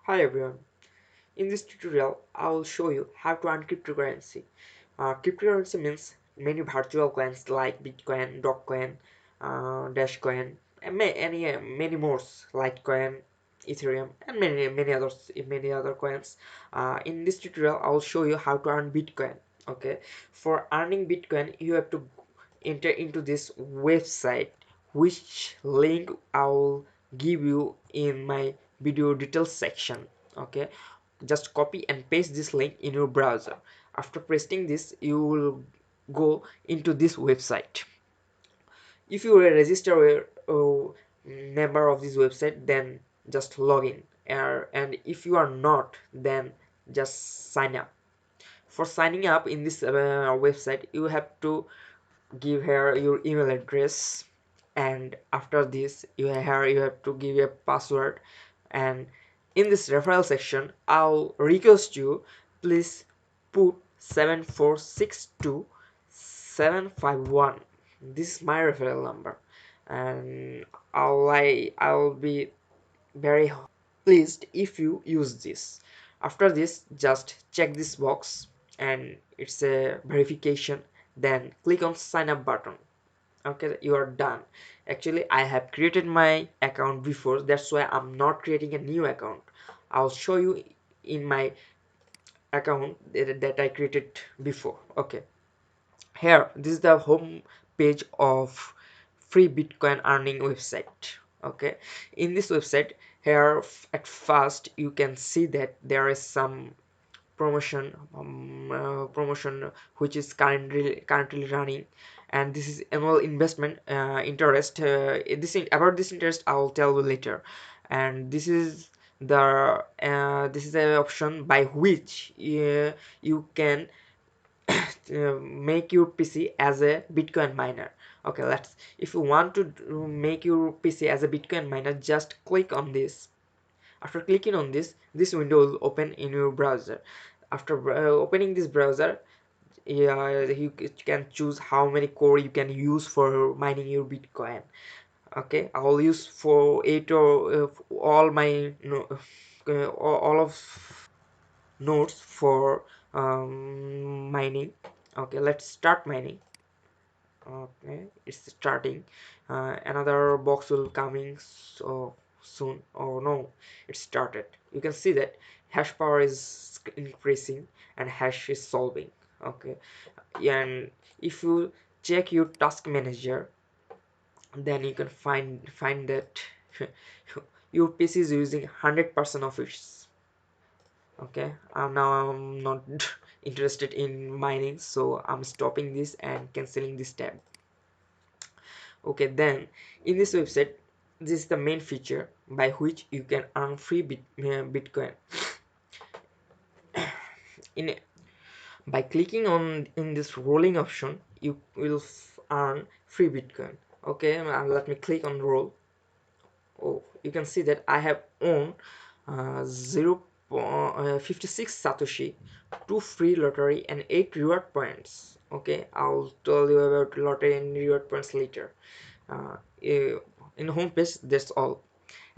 Hi everyone. In this tutorial, I will show you how to earn cryptocurrency. Cryptocurrency means many virtual coins like Bitcoin, Dogecoin, Dashcoin, and many more, Litecoin, Ethereum, and many other coins. In this tutorial, I will show you how to earn Bitcoin. Okay, for earning Bitcoin, you have to enter into this website, which link I'll give you in my video details section. Okay, just copy and paste this link in your browser. After pasting this, you will go into this website. If you are a registered member of this website, then just log in, and if you are not, then just sign up. For signing up in this website, you have to give here your email address, and after this you have to give a password. And in this referral section, I'll request you, please put 7462751. This is my referral number, and I'll be very pleased if you use this. After this, just check this box, and it's a verification. Then click on sign up button. Okay, you are done. Actually, I have created my account before, that's why I'm not creating a new account. I'll show you in my account that I created before. Okay, here this is the home page of free Bitcoin earning website. Okay, in this website, here at first you can see that there is some promotion which is currently running, and this is annual investment interest. About this interest I'll tell you later. And this is the option by which you can make your PC as a Bitcoin miner. Okay, let's if you want to make your PC as a Bitcoin miner, just click on this. After clicking on this window will open in your browser. After opening this browser, you can choose how many core you can use for mining your Bitcoin. Okay, I'll use for 8 or all my all of nodes for mining. Okay, let's start mining. Okay, it's starting. Another box will coming so soon. Oh no, it started. You can see that hash power is increasing and hash is solving. Okay, and if you check your task manager, then you can find that your PC is using 100% of its. Okay, now I'm not interested in mining, so I'm stopping this and canceling this tab. Okay, then in this website, this is the main feature by which you can earn free Bitcoin. In by clicking on in this rolling option, you will earn free Bitcoin. Okay, let me click on roll. Oh, you can see that I have owned 0.56 Satoshi, 2 free lottery, and 8 reward points. Okay, I'll tell you about lottery and reward points later. In the home page, that's all.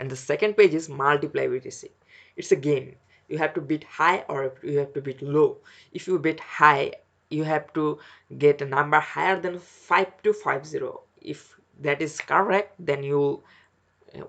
And the second page is multiply BTC. It's a game. You have to bid high or you have to bid low. If you bid high, you have to get a number higher than 5250. If that is correct, then you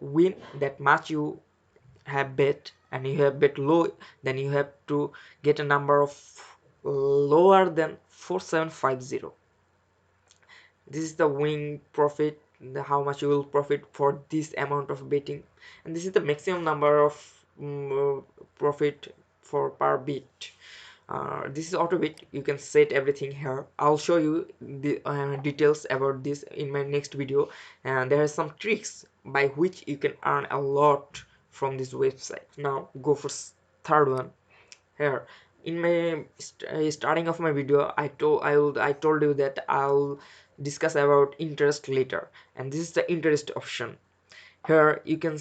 win that much you have bet. And you have bet low, then you have to get a number of lower than 4750. This is the winning profit, how much you will profit for this amount of betting. And this is the maximum number of profit for per bit. This is auto bit. You can set everything here. I'll show you the details about this in my next video. And there are some tricks by which you can earn a lot from this website. Now go for third one. Here in my starting of my video, I told you that I'll discuss about interest later, and this is the interest option. Here you can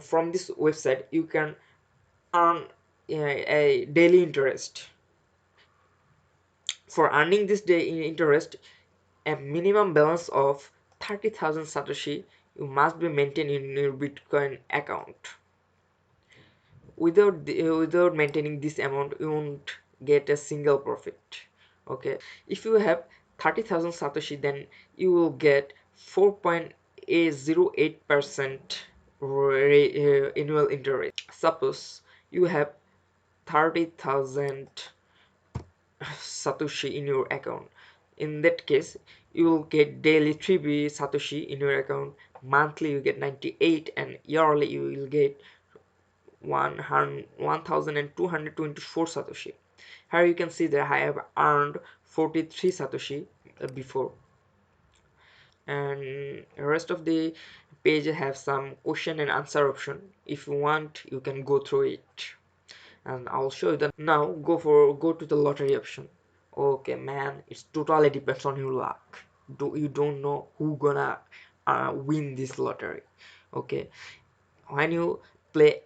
from this website you can earn a daily interest. For earning this day interest, a minimum balance of 30,000 Satoshi you must be maintained in your Bitcoin account. without maintaining this amount you won't get a single profit. Okay, if you have 30,000 satoshi, then you will get 4.08% annual interest. Suppose you have 30,000 satoshi in your account. In that case, you will get daily 3B satoshi in your account, monthly you get 98, and yearly you will get 1224 satoshi. Here you can see that I have earned 43 satoshi before, and the rest of the page have some question and answer option. If you want, you can go through it, and I'll show you that. Now go to the lottery option. Okay man, it's totally depends on your luck. You don't know who gonna win this lottery. Okay, when you play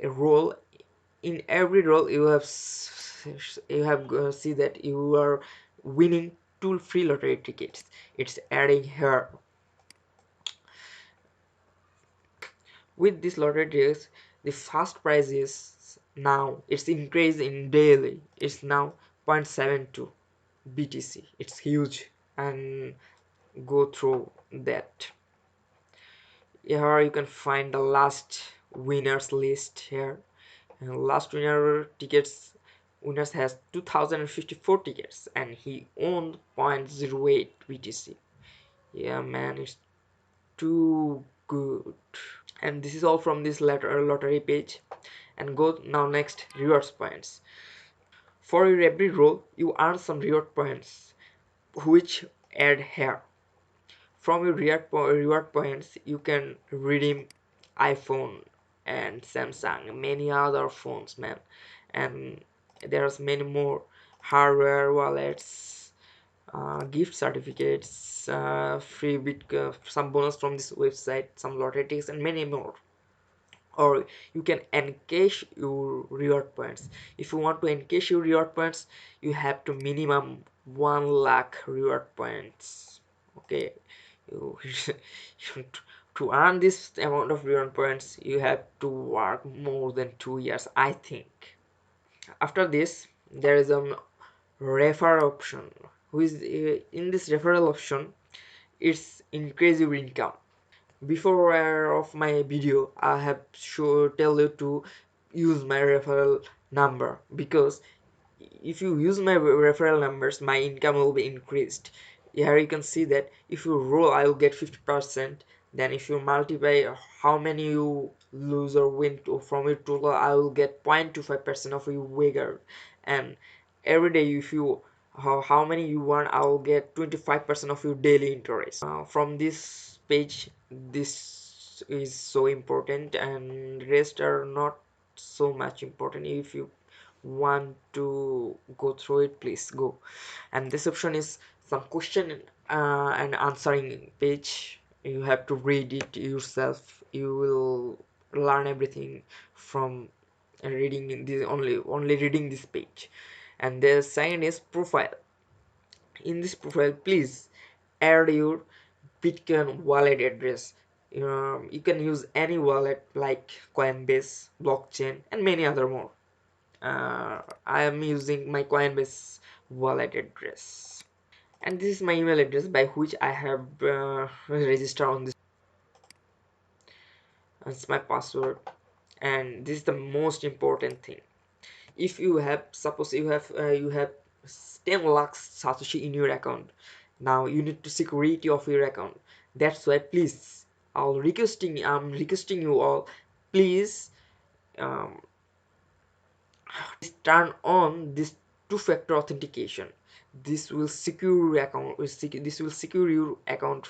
a role, in every role you have see that you are winning two free lottery tickets. It's adding here. With this lottery tickets, the first prize is now it's increased in daily. It's now 0.72 BTC. It's huge, and go through that. Here you can find the last winners list here. And last winners has 2054 tickets, and he owned 0.08 BTC. Yeah man, it's too good. And this is all from this lottery page. And go now next, rewards points. For your every roll you earn some reward points, which add here. From your reward points you can redeem iPhone and Samsung, many other phones man, and there's many more hardware, wallets, gift certificates, free some bonus from this website, some lottery tickets, and many more. Or you can encash your reward points. If you want to encash your reward points, you have to minimum 1 lakh reward points. Okay, you to earn this amount of reward points you have to work more than 2 years, I think. After this there is a refer option, which in this referral option it's increase your income. Before of my video I have tell you to use my referral number, because if you use my referral numbers my income will be increased. Here you can see that if you roll I will get 50%, then if you multiply how many you lose or win from your total, I will get 0.25% of your wigger. And every day if you how many you want, I will get 25% of your daily interest. From this page, this is so important, and rest are not so much important. If you want to go through it, please go. And this option is some question and answering page. You have to read it yourself. You will learn everything from reading this, only reading this page. And the second is profile. In this profile please add your Bitcoin wallet address. You can use any wallet like Coinbase, blockchain, and many other more. I am using my Coinbase wallet address, and this is my email address by which I have registered on this. It's my password, and this is the most important thing. If you have, suppose you have 10 lakhs satoshi in your account, now you need to security of your account. That's why please, I'm requesting you all, please um, turn on this two-factor authentication. This will secure your account. This will secure your account.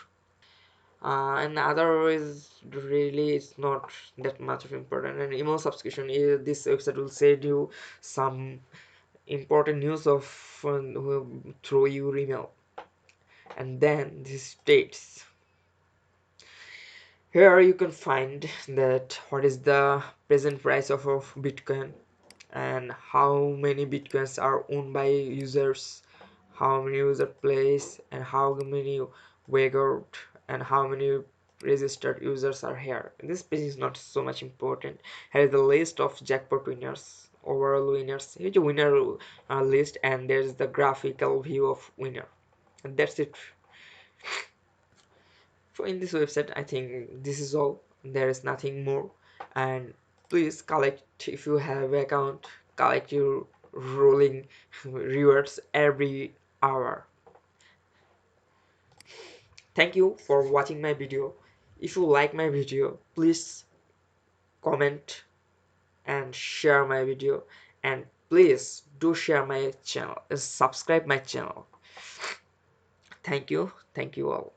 And otherwise really it's not that much of important. And email subscription is, this website will send you some important news of through your email. And then this states, here you can find that what is the present price of Bitcoin, and how many Bitcoins are owned by users, how many user plays, and how many Wagert, and how many registered users are here. This page is not so much important. Here is the list of jackpot winners, overall winners. Here's a winner list, and there's the graphical view of winner. And that's it. So in this website, I think this is all. There is nothing more. And please collect, if you have account, collect your rolling rewards every hour. Thank you for watching my video. If you like my video, please comment and share my video, and please do share my channel, subscribe my channel. Thank you all.